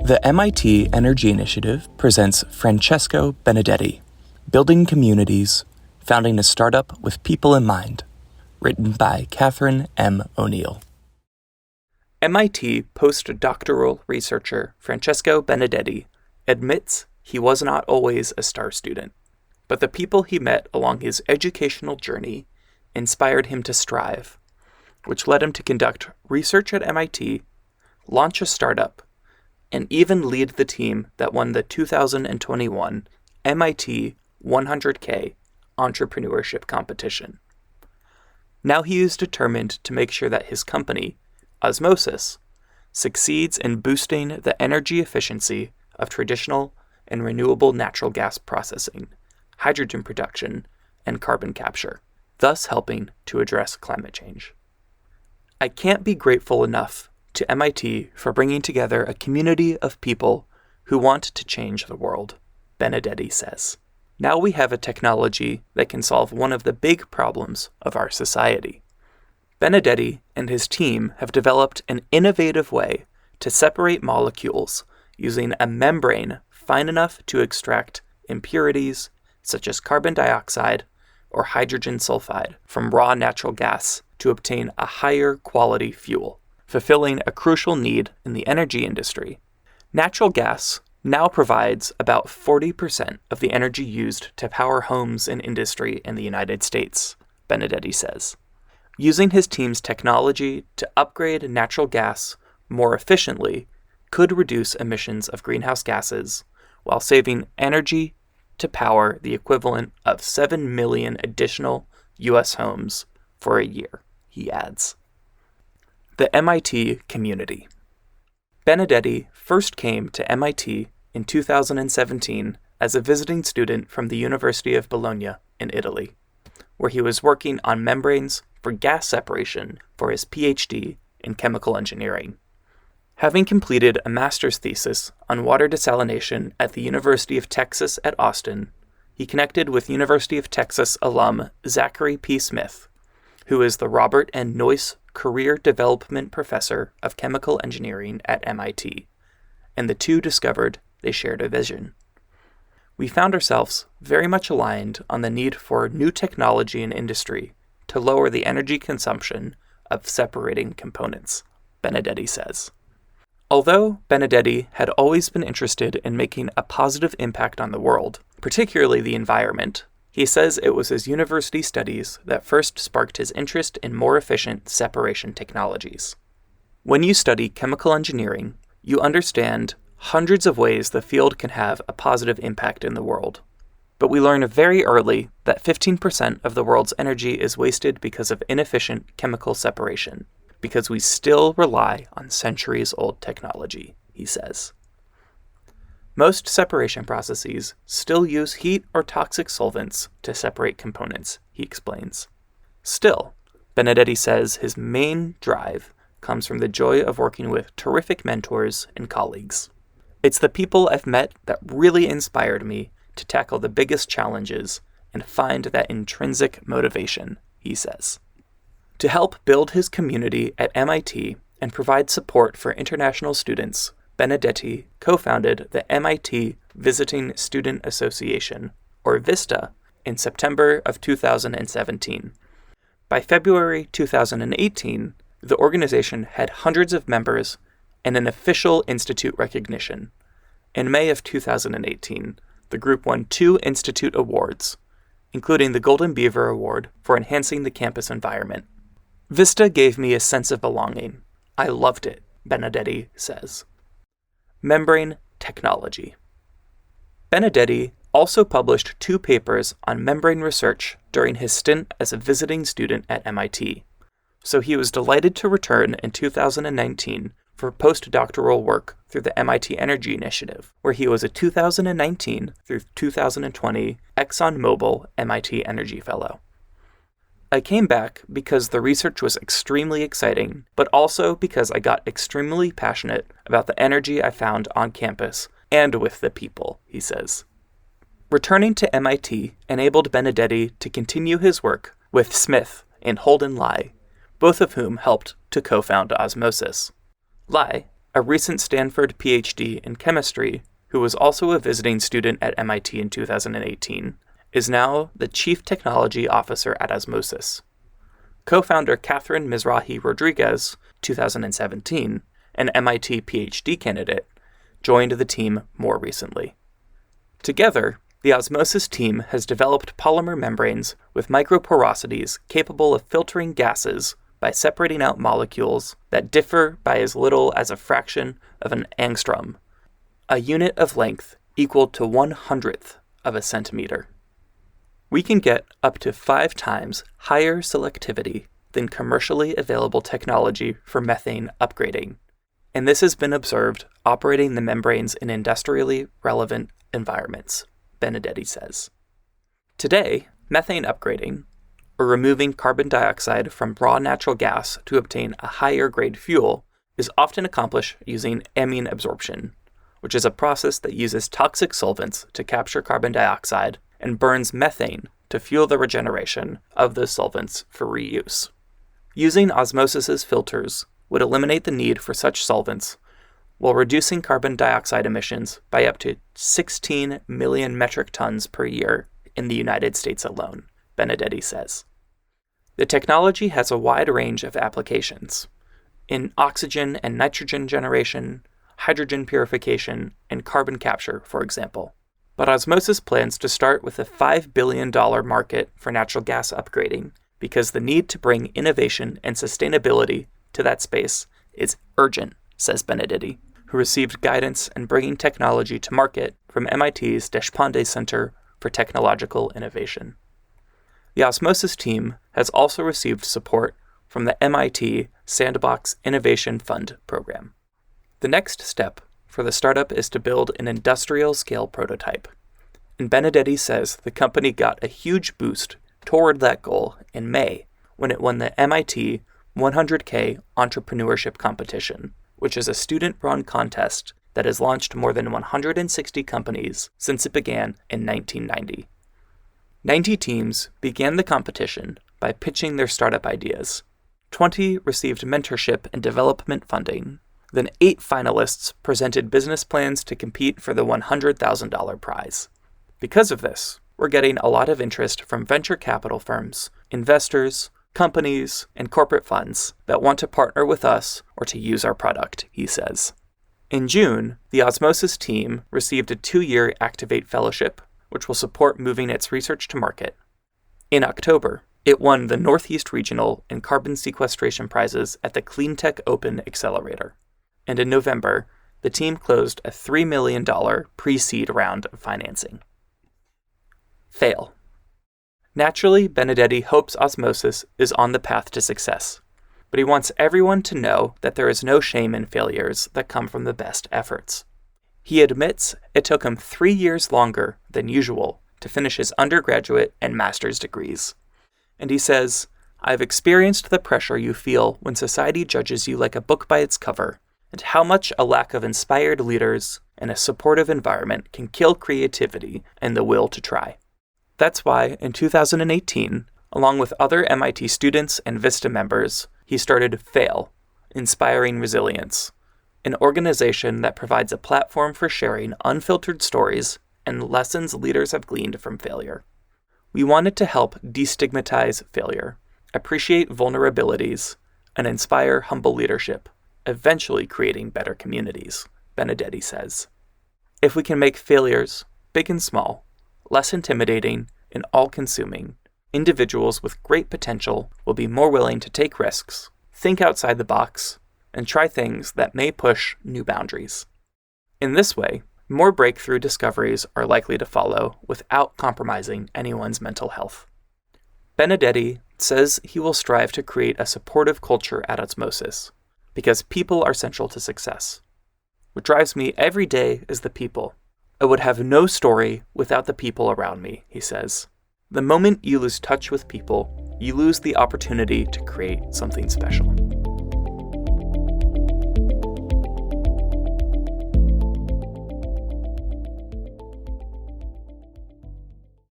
The MIT Energy Initiative presents Francesco Benedetti, Building Communities, Founding a Startup with People in Mind, written by Catherine M. O'Neill. MIT postdoctoral researcher Francesco Benedetti admits he was not always a star student, but the people he met along his educational journey inspired him to strive, which led him to conduct research at MIT, launch a startup, and even lead the team that won the 2021 MIT 100K Entrepreneurship Competition. Now he is determined to make sure that his company, Osmosis, succeeds in boosting the energy efficiency of traditional and renewable natural gas processing, hydrogen production, and carbon capture, thus helping to address climate change. I can't be grateful enough to MIT for bringing together a community of people who want to change the world, Benedetti says. Now we have a technology that can solve one of the big problems of our society. Benedetti and his team have developed an innovative way to separate molecules using a membrane fine enough to extract impurities such as carbon dioxide or hydrogen sulfide from raw natural gas to obtain a higher quality fuel, fulfilling a crucial need in the energy industry. Natural gas now provides about 40% of the energy used to power homes and industry in the United States, Benedetti says. Using his team's technology to upgrade natural gas more efficiently could reduce emissions of greenhouse gases while saving energy to power the equivalent of 7 million additional U.S. homes for a year, he adds. The MIT community. Benedetti first came to MIT in 2017 as a visiting student from the University of Bologna in Italy, where he was working on membranes for gas separation for his PhD in chemical engineering. Having completed a master's thesis on water desalination at the University of Texas at Austin, he connected with University of Texas alum Zachary P. Smith, who is the Robert N. Noyce Career Development Professor of Chemical Engineering at MIT, and the two discovered they shared a vision. We found ourselves very much aligned on the need for new technology in industry to lower the energy consumption of separating components, Benedetti says. Although Benedetti had always been interested in making a positive impact on the world, particularly the environment, he says it was his university studies that first sparked his interest in more efficient separation technologies. When you study chemical engineering, you understand hundreds of ways the field can have a positive impact in the world. But we learn very early that 15% of the world's energy is wasted because of inefficient chemical separation, because we still rely on centuries-old technology, he says. Most separation processes still use heat or toxic solvents to separate components, he explains. Still, Benedetti says his main drive comes from the joy of working with terrific mentors and colleagues. It's the people I've met that really inspired me to tackle the biggest challenges and find that intrinsic motivation, he says. To help build his community at MIT and provide support for international students, Benedetti co-founded the MIT Visiting Student Association, or VISTA, in September of 2017. By February 2018, the organization had hundreds of members and an official institute recognition. In May of 2018, the group won 2 institute awards, including the Golden Beaver Award for enhancing the campus environment. VISTA gave me a sense of belonging. I loved it, Benedetti says. Membrane technology. Benedetti also published 2 papers on membrane research during his stint as a visiting student at MIT, so he was delighted to return in 2019 for postdoctoral work through the MIT Energy Initiative, where he was a 2019 through 2020 ExxonMobil MIT Energy Fellow. I came back because the research was extremely exciting, but also because I got extremely passionate about the energy I found on campus and with the people, he says. Returning to MIT enabled Benedetti to continue his work with Smith and Holden Lai, both of whom helped to co-found Osmosis. Lai, A recent Stanford PhD in chemistry, who was also a visiting student at MIT in 2018, is now the Chief Technology Officer at Osmosis. Co-founder Catherine Mizrahi Rodriguez, 2017, an MIT PhD candidate, joined the team more recently. Together, the Osmosis team has developed polymer membranes with microporosities capable of filtering gases by separating out molecules that differ by as little as a fraction of an angstrom, a unit of length equal to 1/100th of a centimeter. We can get up to 5 times higher selectivity than commercially available technology for methane upgrading, and this has been observed operating the membranes in industrially relevant environments, Benedetti says. Today, methane upgrading, or removing carbon dioxide from raw natural gas to obtain a higher grade fuel, is often accomplished using amine absorption, which is a process that uses toxic solvents to capture carbon dioxide and burns methane to fuel the regeneration of those solvents for reuse. Using Osmosis's filters would eliminate the need for such solvents while reducing carbon dioxide emissions by up to 16 million metric tons per year in the United States alone, Benedetti says. The technology has a wide range of applications in oxygen and nitrogen generation, hydrogen purification, and carbon capture, for example. But Osmosis plans to start with a $5 billion market for natural gas upgrading because the need to bring innovation and sustainability to that space is urgent, says Benedetti, who received guidance in bringing technology to market from MIT's Deshpande Center for Technological Innovation. The Osmosis team has also received support from the MIT Sandbox Innovation Fund program. The next step for the startup is to build an industrial-scale prototype, and Benedetti says the company got a huge boost toward that goal in May when it won the MIT 100K Entrepreneurship Competition, which is a student-run contest that has launched more than 160 companies since it began in 1990. 90 teams began the competition by pitching their startup ideas. 20 received mentorship and development funding. Then 8 finalists presented business plans to compete for the $100,000 prize. Because of this, we're getting a lot of interest from venture capital firms, investors, companies, and corporate funds that want to partner with us or to use our product, he says. In June, the Osmosis team received a 2-year Activate Fellowship, which will support moving its research to market. In October, it won the Northeast Regional and Carbon Sequestration Prizes at the Cleantech Open Accelerator. And in November, the team closed a $3 million pre-seed round of financing. Fail. Naturally, Benedetti hopes Osmosis is on the path to success, but he wants everyone to know that there is no shame in failures that come from the best efforts. He admits it took him 3 years longer than usual to finish his undergraduate and master's degrees. And he says, "I've experienced the pressure you feel when society judges you like a book by its cover, and how much a lack of inspired leaders and a supportive environment can kill creativity and the will to try. That's why, in 2018, along with other MIT students and Vista members, he started FAIL, Inspiring Resilience, an organization that provides a platform for sharing unfiltered stories and lessons leaders have gleaned from failure. We wanted to help destigmatize failure, appreciate vulnerabilities, and inspire humble leadership, eventually creating better communities," Benedetti says. If we can make failures, big and small, less intimidating and all-consuming, individuals with great potential will be more willing to take risks, think outside the box, and try things that may push new boundaries. In this way, more breakthrough discoveries are likely to follow without compromising anyone's mental health. Benedetti says he will strive to create a supportive culture at Osmosis, because people are central to success. What drives me every day is the people. I would have no story without the people around me, he says. The moment you lose touch with people, you lose the opportunity to create something special.